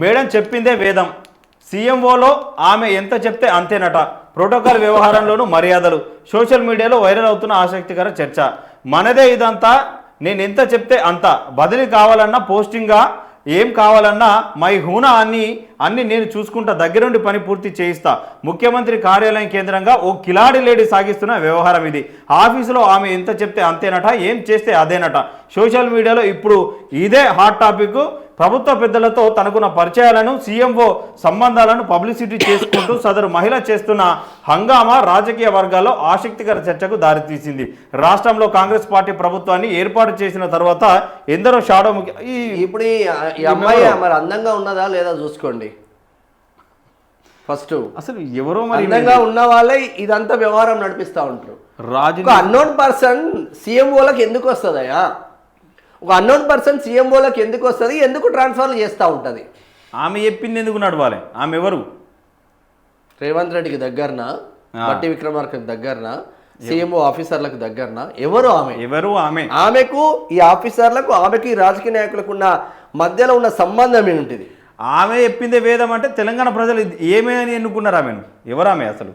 Madam చెప్పిందే వేదం. సీఎంఓలో ఆమె ఎంత చెప్తే అంతేనట. ప్రోటోకాల్ వ్యవహారంలోనూ మర్యాదలు. సోషల్ మీడియాలో వైరల్ అవుతున్న ఆసక్తికర చర్చ. మనదే ఇదంతా, నేను ఎంత చెప్తే అంత. బదిలీ కావాలన్నా, పోస్టింగ్గా ఏం కావాలన్నా మై హూనా అన్ని నేను చూసుకుంటా, దగ్గరుండి పని పూర్తి చేయిస్తా. ముఖ్యమంత్రి కార్యాలయం కేంద్రంగా ఓ కిలాడి లేడీ సాగిస్తున్న వ్యవహారం ఇది. ఆఫీసులో ఆమె ఎంత చెప్తే అంతేనట, ఏం చేస్తే అదేనట. సోషల్ మీడియాలో ఇప్పుడు ఇదే హాట్ టాపిక్. ప్రభుత్వ పెద్దలతో తనకున్న పరిచయాలను, సీఎంఓ సంబంధాలను పబ్లిసిటీ చేసుకుంటూ సదరు మహిళ చేస్తున్న హంగామా రాజకీయ వర్గాల్లో ఆసక్తికర చర్చకు దారితీసింది. రాష్ట్రంలో కాంగ్రెస్ పార్టీ ప్రభుత్వాన్ని ఏర్పాటు చేసిన తర్వాత ఎందరో షాడో ఇప్పుడు ఈ అమ్మాయి మరి అందంగా ఉన్నదా లేదా చూసుకోండి ఫస్ట్. అసలు ఎవరో మరి అందంగా ఉన్న వాళ్ళే ఇదంతా వ్యవహారం నడిపిస్తూ ఉంటారు. రాజు అన్నోన్ పర్సన్ సీఎంఓలకు ఎందుకు వస్తుందయా? ఒక అన్నోన్ పర్సన్ సీఎంఓలకు ఎందుకు వస్తుంది, ఎందుకు ట్రాన్స్ఫర్లు చేస్తూ ఉంటుంది? ఆమె చెప్పింది ఎందుకు నడవాలి? ఆమె ఎవరు? రేవంత్ రెడ్డికి దగ్గరన, బట్టి విక్రమార్కకి దగ్గరన, సీఎంఓ ఆఫీసర్లకు దగ్గరన ఎవరు ఆమె? ఆమెకు ఈ ఆఫీసర్లకు, ఆమెకి రాజకీయ నాయకులకు ఉన్న మధ్యలో ఉన్న సంబంధం ఏంటిది? ఆమె చెప్పిందే వేదం అంటే తెలంగాణ ప్రజలు ఏమే అని ఎన్నుకున్నారు ఆమెను? ఎవరు ఆమె అసలు?